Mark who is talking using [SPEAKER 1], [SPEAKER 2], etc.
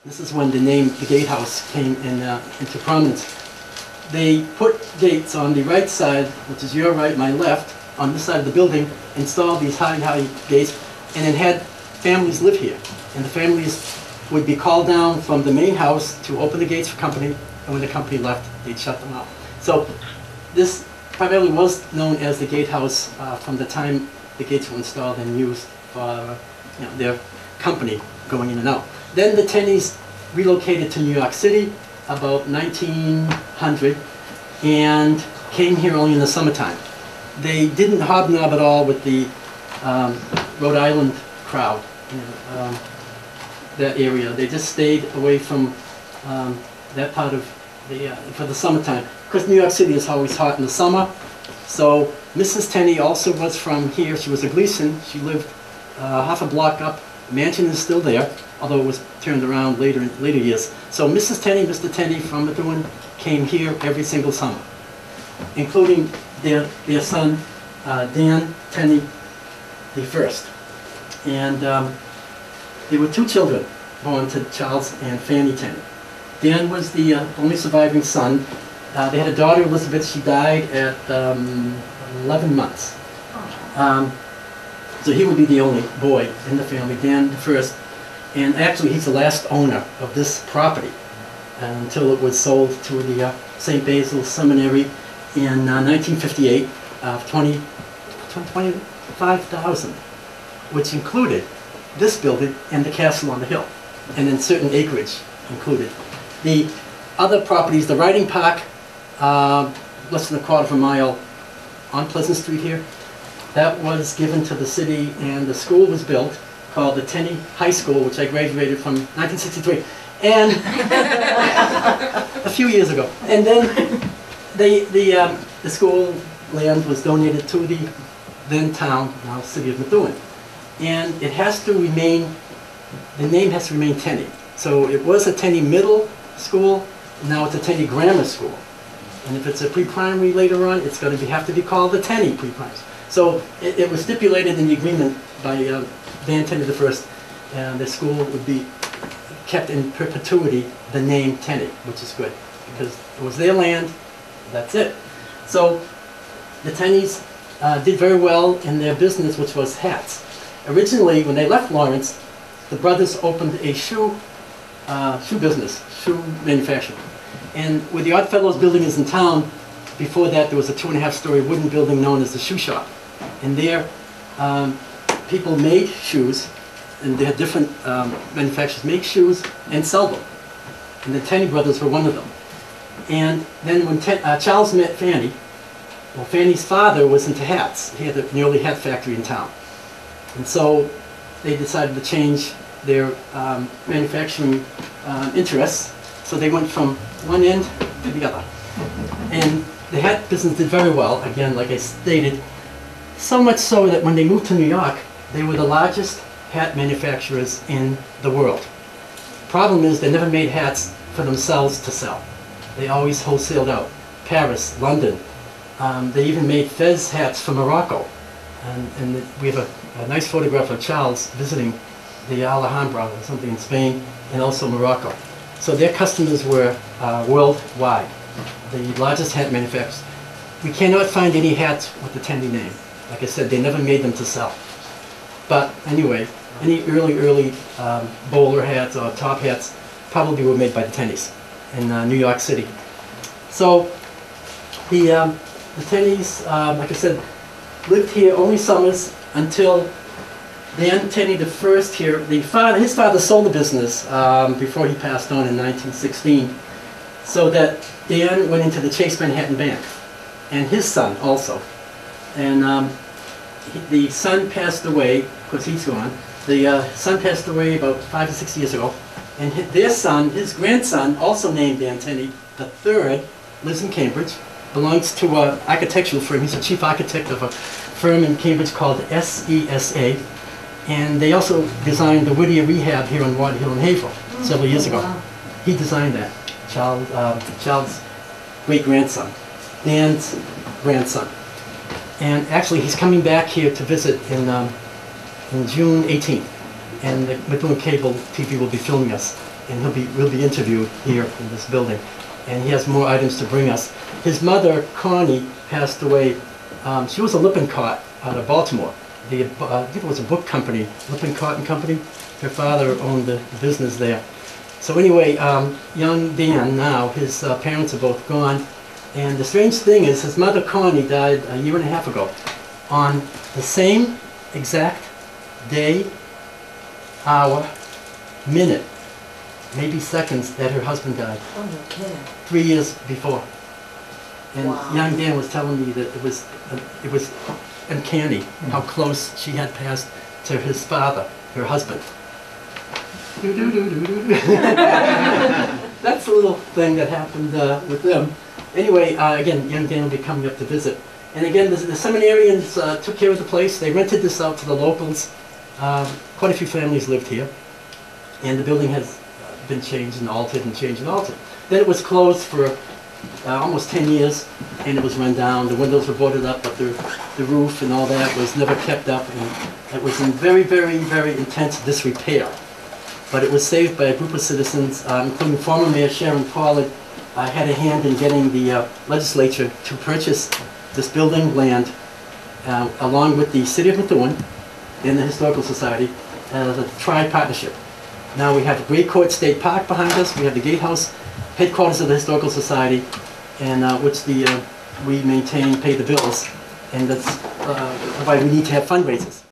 [SPEAKER 1] This is when the name, the gatehouse, came into prominence. They put gates on the right side, which is your right, my left, on this side of the building, installed these high gates, and then had families live here. And the families would be called down from the main house to open the gates for company, and when the company left, they'd shut them out. So this primarily was known as the gatehouse from the time the gates were installed and used for their company going in and out. Then the Tenneys relocated to New York City about 1900 and came here only in the summertime. They didn't hobnob at all with the Rhode Island crowd, that area. They just stayed away from that part of the, for the summertime. Because New York City is always hot in the summer. So Mrs. Tenney also was from here. She was a Gleason. She lived half a block up. The mansion is still there, although it was turned around later in later years. So Mrs. Tenney, Mr. Tenney from Methuen came here every single summer, including their son, Dan Tenney the first. And there were two children born to Charles and Fanny Tenney. Dan was the only surviving son. They had a daughter, Elizabeth. She died at 11 months. So he would be the only boy in the family, Dan the first. And actually, he's the last owner of this property until it was sold to the St. Basil Seminary in 1958, $25,000, which included this building and the castle on the hill, and then certain acreage included. The other properties, the riding park, less than a quarter of a mile on Pleasant Street here, that was given to the city, and the school was built called the Tenney High School, which I graduated from 1963, and a few years ago. And then the school land was donated to the then town, now city of Methuen. And it has to remain, the name has to remain Tenney. So it was a Tenney Middle School, now it's a Tenney Grammar School. And if it's a pre-primary later on, it's going to have to be called the Tenney pre-primary. So it was stipulated in the agreement by Dan Tenney I, and the school would be kept in perpetuity the name Tenney, which is good, because it was their land, that's it. So the Tenneys did very well in their business, which was hats. Originally, when they left Lawrence, the brothers opened a shoe business, shoe manufacturing. And where the Oddfellows building is in town, before that there was a 2.5-story wooden building known as the shoe shop. And there, people made shoes, and they had different manufacturers make shoes and sell them. And the Tenney brothers were one of them. And then when Charles met Fanny, well, Fanny's father was into hats. He had the early hat factory in town. And so they decided to change their manufacturing interests. So they went from one end to the other. And the hat business did very well, again, like I stated, so much so that when they moved to New York, they were the largest hat manufacturers in the world. The problem is they never made hats for themselves to sell. They always wholesaled out. Paris, London. They even made fez hats for Morocco. And we have a nice photograph of Charles visiting the Alhambra or something in Spain, and also Morocco. So their customers were worldwide, the largest hat manufacturers. We cannot find any hats with the Tenney name. Like I said, they never made them to sell. But anyway, any early bowler hats or top hats probably were made by the Tenneys in New York City. So the Tenneys, like I said, lived here only summers until Dan Tenney the first here. His father sold the business before he passed on in 1916, so that Dan went into the Chase Manhattan Bank, and his son also. And the son passed away, because he's gone. The son passed away about 5 to 6 years ago, and their son, his grandson, also named Dan Tenney the third, lives in Cambridge, belongs to an architectural firm. He's the chief architect of a firm in Cambridge called SESA. And they also designed the Whittier Rehab here on Ward Hill in Haverhill several years ago. Wow. He designed that. Charles' great-grandson, Dan's grandson. And actually, he's coming back here to visit in June 18th. And the Methuen Cable TV will be filming us and we'll be interviewed here in this building. And he has more items to bring us. His mother, Connie, passed away. She was a Lippencourt out of Baltimore. I think it was a book company, Lippencourt and Company. Her father owned the business there. So anyway, young Dan now, his parents are both gone. And the strange thing is his mother, Connie, died a year and a half ago on the same exact day, hour, minute, maybe seconds that her husband died.
[SPEAKER 2] Oh, no kidding.
[SPEAKER 1] 3 years before. And
[SPEAKER 2] Wow.
[SPEAKER 1] young Dan was telling me that it was uncanny how close she had passed to his father, her husband. That's a little thing that happened with them. Anyway, again, young Dan will be coming up to visit. And again, the seminarians took care of the place. They rented this out to the locals. Quite a few families lived here. And the building has been changed and altered and changed and altered. Then it was closed for almost 10 years, and it was run down. The windows were boarded up, but the roof and all that was never kept up, and it was in very, very, very intense disrepair. But it was saved by a group of citizens, including former Mayor Sharon Pollard, had a hand in getting the legislature to purchase this building land, along with the City of Methuen and the Historical Society, as a tri-partnership. Now we have Greycourt State Park behind us. We have the Gatehouse, headquarters of the Historical Society, and which we maintain, pay the bills, and that's why we need to have fundraisers.